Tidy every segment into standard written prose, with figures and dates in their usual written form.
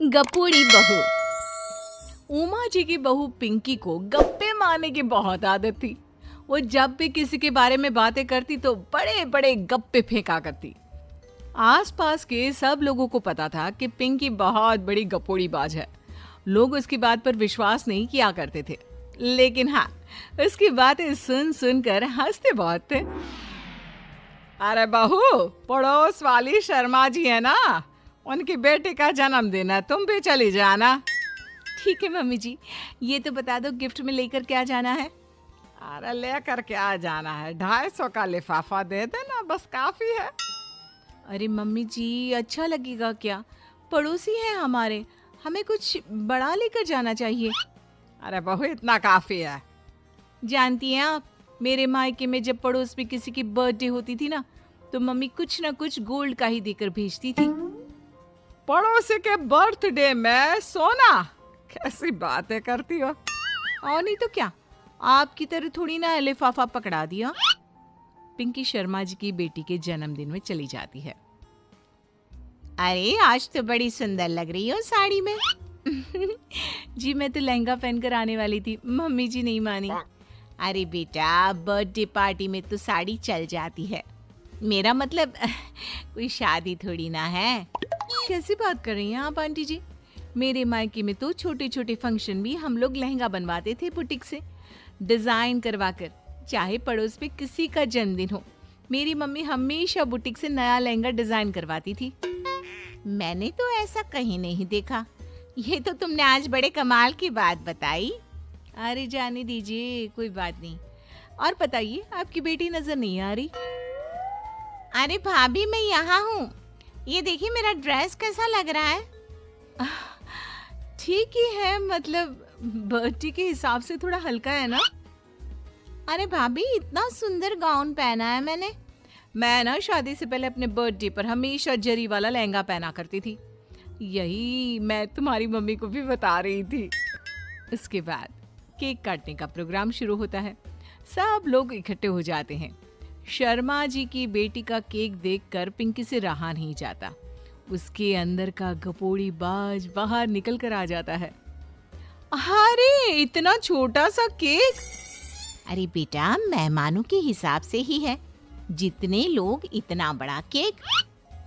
गपोड़ी बहू। उमा जी की बहू पिंकी को गप्पे मारने की बहुत आदत थी। वो जब भी किसी के बारे में बातें करती तो बड़े बड़े गप्पे फेंका करती। आसपास के सब लोगों को पता था कि पिंकी बहुत बड़ी गपोड़ी बाज है। लोग उसकी बात पर विश्वास नहीं किया करते थे, लेकिन हाँ, उसकी बातें सुन सुनकर हंसते बहुत थे। अरे बहू, पड़ोस वाली शर्मा जी है ना, उनकी बेटी का जन्मदिन है, तुम भी चली जाना। ठीक है मम्मी जी, ये तो बता दो गिफ्ट में लेकर क्या जाना है? अरे लेकर क्या जाना है, 250 का लिफाफा दे देना, बस काफी है। अरे मम्मी जी, अच्छा लगेगा क्या? पड़ोसी हैं हमारे, हमें कुछ बड़ा लेकर जाना चाहिए। अरे बहू, इतना काफी है। जानती हैं आप, मेरे मायके में जब पड़ोस में किसी की बर्थडे होती थी ना, तो मम्मी कुछ ना कुछ गोल्ड का ही देकर भेजती थी। पड़ोसी के बर्थडे में सोना? कैसी बातें करती हो। और नहीं तो क्या, आपकी तरह थोड़ी ना लिफाफा पकड़ा दिया। पिंकी शर्मा जी की बेटी के जन्मदिन में चली जाती है। अरे आज तो बड़ी सुंदर लग रही हो साड़ी में। जी मैं तो लहंगा पहनकर आने वाली थी, मम्मी जी नहीं मानी। अरे बेटा, बर्थडे पार्टी में तो साड़ी चल जाती है, मेरा मतलब कोई शादी थोड़ी ना है। कैसी बात कर रही हैं आप आंटी जी? मेरे मायके में तो छोटे छोटे फंक्शन भी हम लोग लहंगा बनवाते थे बुटीक से, डिजाइन करवाकर। चाहे पड़ोस में किसी का जन्मदिन हो, मेरी मम्मी हमेशा बुटीक से नया लहंगा डिजाइन करवाती थी। मैंने तो ऐसा कहीं नहीं देखा, ये तो तुमने आज बड़े कमाल की बात बताई। अरे जाने दीजिए, कोई बात नहीं। और बताइए, आपकी बेटी नजर नहीं आ रही? अरे भाभी, मैं यहाँ हूँ, ये देखिए मेरा ड्रेस कैसा लग रहा है। ठीक ही है, मतलब बर्थडे के हिसाब से थोड़ा हल्का है ना। अरे भाभी, इतना सुंदर गाउन पहना है मैंने। मैं ना शादी से पहले अपने बर्थडे पर हमेशा जरी वाला लहंगा पहना करती थी, यही मैं तुम्हारी मम्मी को भी बता रही थी। उसके बाद केक काटने का प्रोग्राम शुरू होता है। सब लोग इकट्ठे हो जाते हैं। शर्मा जी की बेटी का केक देखकर पिंकी से रहा नहीं जाता। उसके अंदर का गपोड़ी बाज बाहर निकल कर आ जाता है। अरे इतना छोटा सा केक! अरे बेटा, मेहमानों के हिसाब से ही है, जितने लोग इतना बड़ा केक।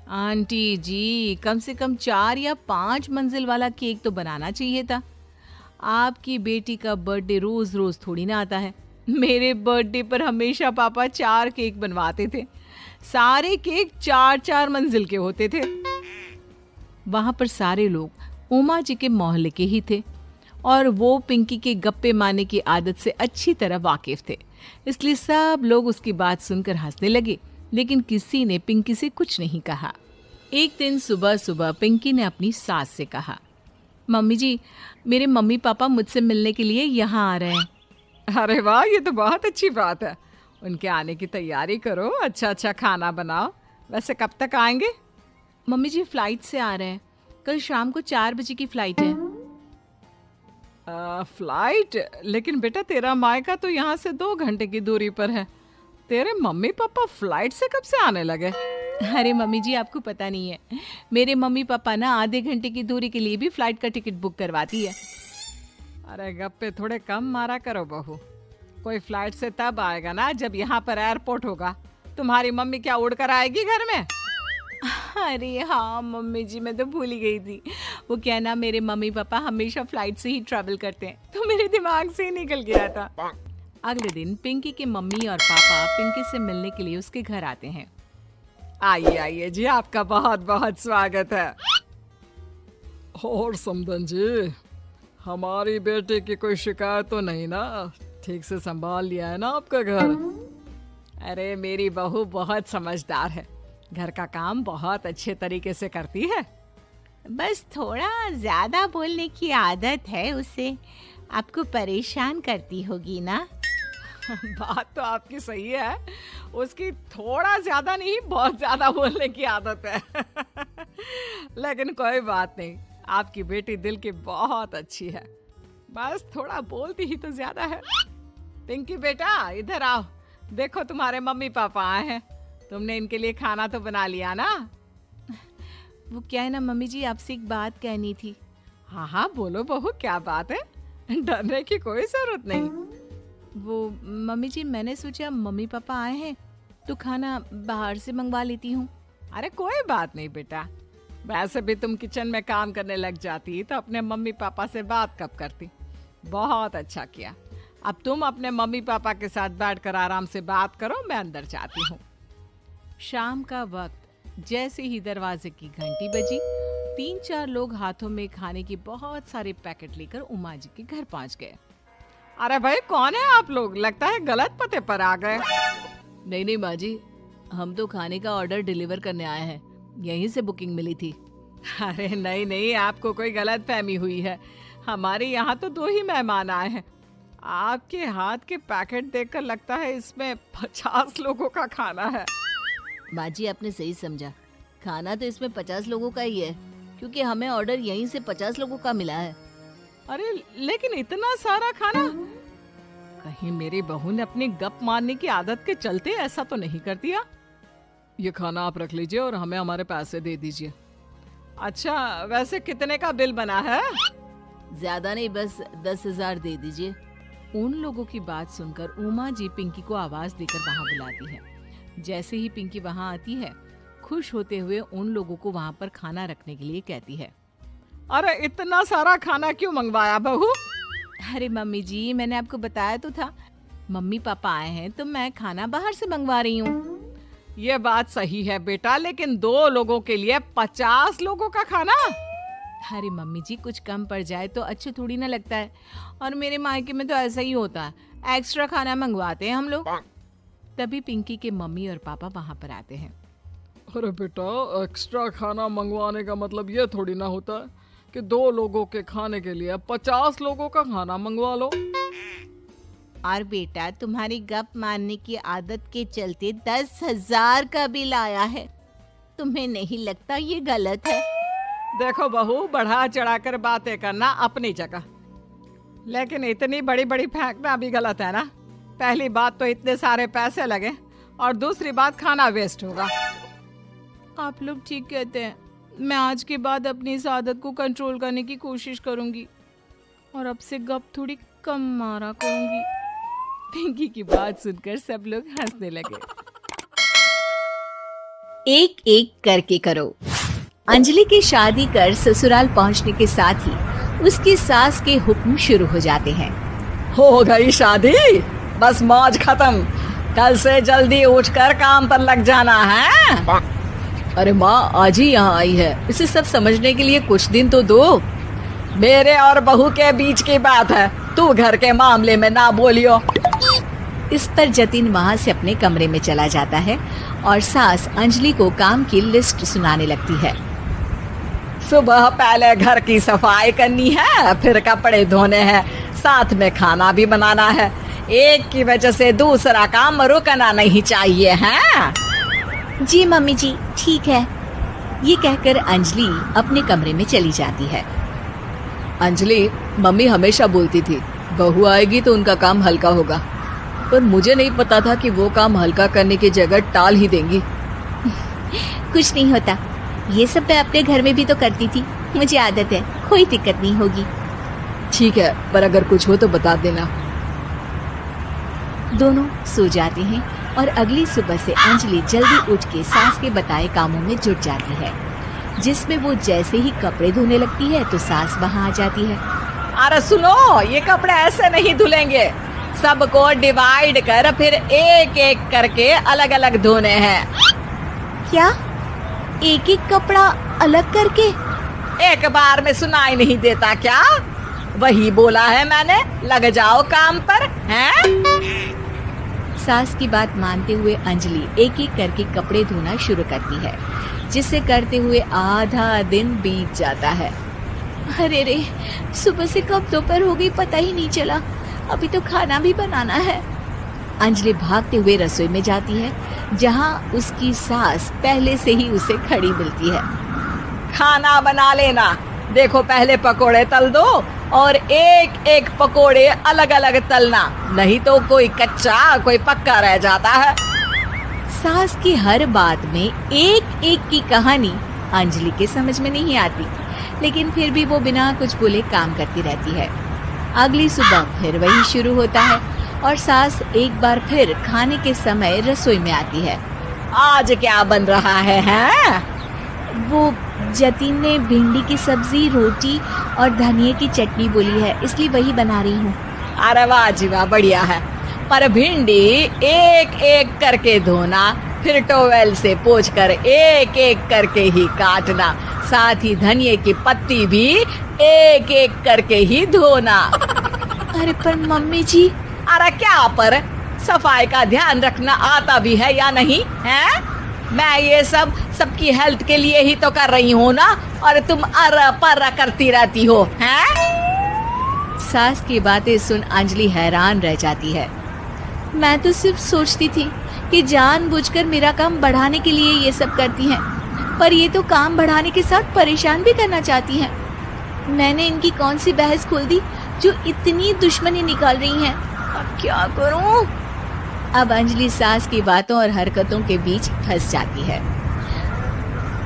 आंटी जी, कम से कम 4 या 5 मंजिल वाला केक तो बनाना चाहिए था। आपकी बेटी का बर्थडे रोज रोज थोड़ी ना आता है। मेरे बर्थडे पर हमेशा पापा 4 केक बनवाते थे, सारे केक 4-4 मंजिल के होते थे। वहां पर सारे लोग उमा जी के मोहल्ले के ही थे और वो पिंकी के गप्पे मारने की आदत से अच्छी तरह वाकिफ थे, इसलिए सब लोग उसकी बात सुनकर हंसने लगे, लेकिन किसी ने पिंकी से कुछ नहीं कहा। एक दिन सुबह सुबह पिंकी ने अपनी सास से कहा, मम्मी जी, मेरे मम्मी पापा मुझसे मिलने के लिए यहाँ आ रहे हैं। अरे वाह, ये तो बहुत अच्छी बात है। उनके आने की तैयारी करो, अच्छा अच्छा खाना बनाओ। वैसे कब तक आएंगे? मम्मी जी फ्लाइट से आ रहे हैं, कल शाम को 4 बजे की फ्लाइट है। फ्लाइट? लेकिन बेटा, तेरा मायका तो यहाँ से 2 घंटे की दूरी पर है। तेरे मम्मी पापा फ्लाइट से कब से आने लगे? अरे मम्मी जी, आपको पता नहीं है, मेरे मम्मी पापा ना आधे घंटे की दूरी के लिए भी फ्लाइट का टिकट बुक करवाती है। अरे गप्पे थोड़े कम मारा करो बहू, कोई फ्लाइट से तब आएगा ना जब यहाँ पर एयरपोर्ट होगा। तुम्हारी मम्मी क्या उड़कर आएगी घर में? अरे हाँ मम्मी जी, मैं तो भूल ही गई थी। वो क्या ना, मेरे मम्मी पापा हमेशा फ्लाइट से ही ट्रैवल करते हैं, तो मेरे दिमाग से ही निकल गया था। अगले दिन पिंकी के मम्मी और पापा पिंकी से मिलने के लिए उसके घर आते हैं। आइए आइए जी, आपका बहुत बहुत स्वागत है। और समदन जी, हमारी बेटी की कोई शिकायत तो नहीं ना? ठीक से संभाल लिया है ना आपका घर? अरे मेरी बहू बहुत समझदार है, घर का काम बहुत अच्छे तरीके से करती है। बस थोड़ा ज्यादा बोलने की आदत है उसे, आपको परेशान करती होगी ना? बात तो आपकी सही है, उसकी थोड़ा ज्यादा नहीं बहुत ज्यादा बोलने की आदत है। लेकिन कोई बात नहीं, आपकी बेटी दिल की बहुत अच्छी है, बस थोड़ा बोलती ही तो ज्यादा है। पिंकी बेटा, इधर आओ, देखो तुम्हारे मम्मी पापा आए हैं, तुमने इनके लिए खाना तो बना लिया ना? वो क्या है ना मम्मी जी, आपसे एक बात कहनी थी। हाँ हाँ बोलो बहू, क्या बात है, डरने की कोई जरूरत नहीं। वो मम्मी जी, मैंने सोचा मम्मी पापा आए हैं तो खाना बाहर से मंगवा लेती हूँ। अरे कोई बात नहीं बेटा, वैसे भी तुम किचन में काम करने लग जाती तो अपने मम्मी पापा से बात कब करती। बहुत अच्छा किया। अब तुम अपने मम्मी पापा के साथ बैठकर आराम से बात करो, मैं अंदर जाती हूँ। शाम का वक्त जैसे ही दरवाजे की घंटी बजी, 3-4 लोग हाथों में खाने की बहुत सारे पैकेट लेकर उमा जी के घर पहुंच गए। अरे भाई कौन है आप लोग, लगता है गलत पते पर आ गए। नहीं नहीं माँ जी, हम तो खाने का ऑर्डर डिलीवर करने आए हैं, यहीं से बुकिंग मिली थी। अरे नहीं नहीं, आपको कोई गलत फहमी हुई है, हमारे यहाँ तो 2 ही मेहमान आए हैं। आपके हाथ के पैकेट देखकर लगता है इसमें 50 लोगों का खाना है। माँ जी आपने सही समझा, खाना तो इसमें 50 लोगों का ही है, क्योंकि हमें ऑर्डर यहीं से 50 लोगों का मिला है। अरे लेकिन इतना सारा खाना, कहीं मेरी बहू ने अपनी गप मारने की आदत के चलते ऐसा तो नहीं कर दिया। ये खाना आप रख लीजिए और हमें हमारे पैसे दे दीजिए। अच्छा वैसे कितने का बिल बना है? ज्यादा नहीं, बस 10,000 दे दीजिए। उन लोगों की बात सुनकर उमा जी पिंकी को आवाज देकर वहाँ बुलाती है। जैसे ही पिंकी वहाँ आती है, खुश होते हुए उन लोगों को वहाँ पर खाना रखने के लिए कहती है। अरे इतना सारा खाना क्यों मंगवाया बहू? अरे मम्मी जी, मैंने आपको बताया तो था, मम्मी पापा आए हैं तो मैं खाना बाहर से मंगवा रही हूँ। ये बात सही है बेटा, लेकिन 2 लोगों के लिए 50 लोगों का खाना? अरे मम्मी जी, कुछ कम पड़ जाए तो अच्छा थोड़ी ना लगता है, और मेरे मायके में तो ऐसा ही होता है, एक्स्ट्रा खाना मंगवाते हैं हम लोग। तभी पिंकी के मम्मी और पापा वहाँ पर आते हैं। अरे बेटा, एक्स्ट्रा खाना मंगवाने का मतलब ये थोड़ी ना होता है कि 2 लोगों के खाने के लिए 50 लोगों का खाना मंगवा लो। और बेटा, तुम्हारी गप मारने की आदत के चलते 10,000 का बिल आया है, तुम्हें नहीं लगता ये गलत है? देखो बहू, बढ़ा चढ़ाकर बातें करना अपनी जगह, लेकिन इतनी बड़ी बड़ी फेंकना भी गलत है ना। पहली बात तो इतने सारे पैसे लगे, और दूसरी बात खाना वेस्ट होगा। आप लोग ठीक कहते हैं, मैं आज के बाद अपनी इस आदत को कंट्रोल करने की कोशिश करूंगी और अब से गप थोड़ी कम मारा करूंगी। पिंकी की बात सुनकर सब लोग हंसने लगे। एक एक करके करो। अंजलि की शादी कर ससुराल पहुंचने के साथ ही उसकी सास के हुक्म शुरू हो जाते हैं। हो गई शादी, बस मौज खत्म, कल से जल्दी उठकर काम पर लग जाना है। अरे माँ आज ही यहाँ आई है, इसे सब समझने के लिए कुछ दिन तो दो। मेरे और बहू के बीच की बात है, तू घर के मामले में ना बोलियो। इस पर जतिन वहाँ से अपने कमरे में चला जाता है और सास अंजलि को काम की लिस्ट सुनाने लगती है। सुबह पहले घर की सफाई करनी है, फिर कपड़े धोने हैं, साथ में खाना भी बनाना है। एक की वजह से दूसरा काम रुकना नहीं चाहिए है। जी मम्मी जी, ठीक है। ये कहकर अंजलि अपने कमरे में चली जाती है। अंजलि, मम्मी हमेशा बोलती थी बहू आएगी तो उनका काम हल्का होगा, पर मुझे नहीं पता था कि वो काम हल्का करने की जगह टाल ही देंगी। कुछ नहीं होता, ये सब मैं अपने घर में भी तो करती थी, मुझे आदत है, कोई दिक्कत नहीं होगी। ठीक है, पर अगर कुछ हो तो बता देना। दोनों सो जाते हैं और अगली सुबह से अंजलि जल्दी उठ के सास के बताए कामों में जुट जाती है, जिसमें वो जैसे ही कपड़े धोने लगती है तो सास वहाँ आ जाती है। अरे सुनो, ये कपड़े ऐसे नहीं धुलेंगे, सबको डिवाइड कर फिर एक एक करके अलग अलग धोने हैं। क्या? एक एक कपड़ा अलग करके? एक बार में सुनाई नहीं देता क्या? वही बोला है मैंने, लग जाओ काम पर हैं? सास की बात मानते हुए अंजलि एक एक करके कपड़े धोना शुरू करती है, जिसे करते हुए आधा दिन बीत जाता है। अरे रे, सुबह से कब दोपहर हो गई पता ही नहीं चला, अभी तो खाना भी बनाना है। अंजलि भागते हुए रसोई में जाती है, जहाँ उसकी सास पहले से ही उसे खड़ी मिलती है। खाना बना लेना, देखो पहले पकोड़े तल दो और एक एक पकोड़े अलग अलग तलना, नहीं तो कोई कच्चा कोई पक्का रह जाता है। सास की हर बात में एक एक की कहानी अंजलि के समझ में नहीं आती, लेकिन फिर भी वो बिना कुछ बोले काम करती रहती है। अगली सुबह फिर वही शुरू होता है और सास एक बार फिर खाने के समय रसोई में आती है। आज क्या बन रहा है हैं? वो जतिन ने भिंडी की सब्जी, रोटी और धनिए की चटनी बोली है, इसलिए वही बना रही हूँ। अरे वाह जी वाह, बढ़िया है। पर भिंडी एक एक करके धोना, फिर टोवेल से पोंछकर एक एक करके ही काटना, साथ ही धनिए की पत्ती भी एक एक करके ही धोना। अरे पर मम्मी जी। अरे क्या पर? सफाई का ध्यान रखना आता भी है या नहीं है? मैं ये सब सबकी हेल्थ के लिए ही तो कर रही हूँ ना, और तुम अर पर करती रहती हो हैं? सास की बातें सुन अंजलि हैरान रह जाती है। मैं तो सिर्फ सोचती थी कि जानबूझकर मेरा काम बढ़ाने के लिए ये सब करती हैं, पर ये तो काम बढ़ाने के साथ परेशान भी करना चाहती हैं। मैंने इनकी कौन सी बहस खोल दी जो इतनी दुश्मनी निकाल रही हैं? अब क्या करूं? अब अंजलि सास की बातों और हरकतों के बीच फंस जाती है।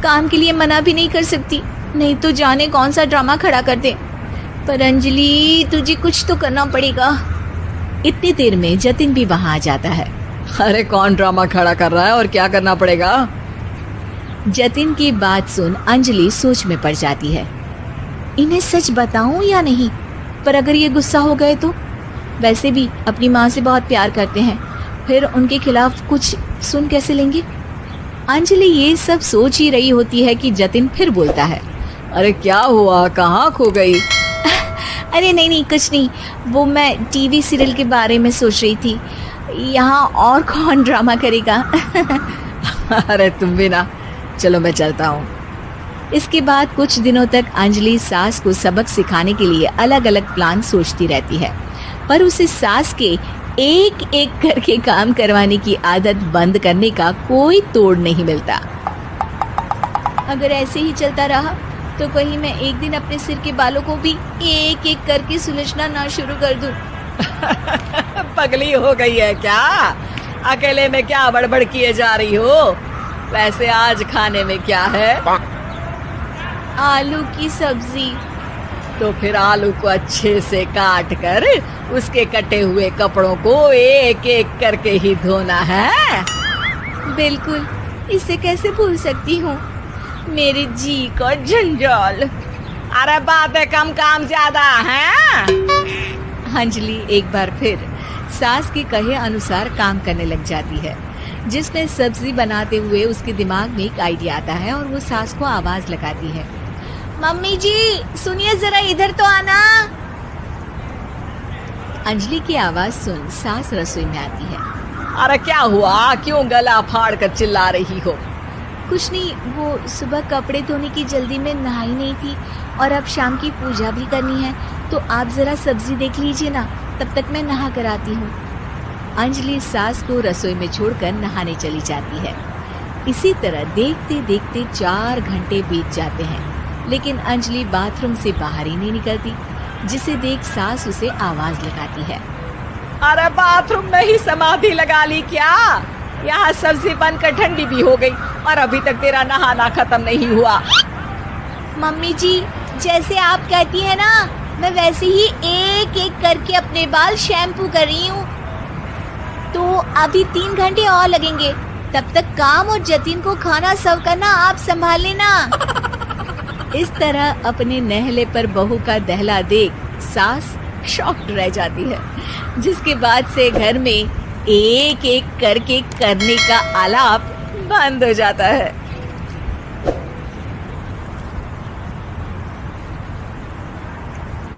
काम के लिए मना भी नहीं कर सकती, नहीं तो जाने कौन सा ड्रामा खड़ा कर दे। पर अंजलि, तुझे कुछ तो करना पड़ेगा। इतनी देर में जतिन भी वहां आ जाता है। अरे कौन ड्रामा खड़ा कर रहा है और क्या करना पड़ेगा? जतिन की बात सुन अंजलि सोच में पड़ जाती है। इन्हें सच बताऊं या नहीं? पर अगर ये गुस्सा हो गए तो? वैसे भी अपनी माँ से बहुत प्यार करते हैं, फिर उनके खिलाफ कुछ सुन कैसे लेंगे? अंजलि ये सब सोच ही रही होती है कि जतिन फिर बोलता है। अरे क्या हुआ, कहाँ खो गई? अरे नहीं, कुछ नहीं। वो मैं टीवी सीरियल के बारे में सोच रही थी। यहाँ और कौन ड्रामा करेगा? अरे तुम भी ना, चलो मैं चलता हूँ। इसके बाद कुछ दिनों तक अंजलि सास को सबक सिखाने के लिए अलग अलग प्लान सोचती रहती है, पर उसे सास के एक एक करके काम करवाने की आदत बंद करने का कोई तोड़ नहीं मिलता। अगर ऐसे ही चलता रहा तो कहीं मैं एक दिन अपने सिर के बालों को भी एक एक करके सुलझना ना शुरू कर दूं। पगली हो गई है क्या? अकेले में क्या बड़बड़ किए जा रही हो? वैसे आज खाने में क्या है? आलू की सब्जी। तो फिर आलू को अच्छे से काट कर उसके कटे हुए कपड़ों को एक एक करके ही धोना है। बिल्कुल, इसे कैसे भूल सकती हूँ? मेरे जी का जंजाल। अरे बातें कम, काम ज्यादा है। अंजलि एक बार फिर सास के कहे अनुसार काम करने लग जाती है, जिसमें सब्जी बनाते हुए उसके दिमाग में एक आइडिया आता है और वो सास को आवाज लगाती है। मम्मी जी सुनिए, जरा इधर तो आना। अंजलि की आवाज सुन सास रसोई में आती है। अरे क्या हुआ, क्यों गला फाड़ कर चिल्ला रही हो? कुछ नहीं, वो सुबह कपड़े धोने की जल्दी में नहाई नहीं थी और अब शाम की पूजा भी करनी है, तो आप जरा सब्जी देख लीजिए ना, तब तक मैं नहा कर आती हूँ। अंजलि सास को रसोई में छोड़कर नहाने चली जाती है। इसी तरह देखते देखते 4 घंटे बीत जाते हैं, लेकिन अंजलि बाथरूम से बाहर ही नहीं निकलती, जिसे देख सास उसे आवाज लगाती है। अरे बाथरूम में ही समाधि लगा ली क्या? यहाँ सब्जी बनकर ठंडी भी हो गई और अभी तक तेरा नहाना खत्म नहीं हुआ। मम्मी जी जैसे आप कहती हैं ना, मैं वैसे ही एक एक करके अपने बाल शैम्पू कर रही हूँ। तो अभी 3 घंटे और लगेंगे, तब तक काम और जतिन को खाना सर्व करना आप संभाल लेना। इस तरह अपने नहले पर बहू का दहला देख सास शॉक्ड रह जाती है, जिसके बाद से घर में एक एक करके करने का आलाप बंद हो जाता है।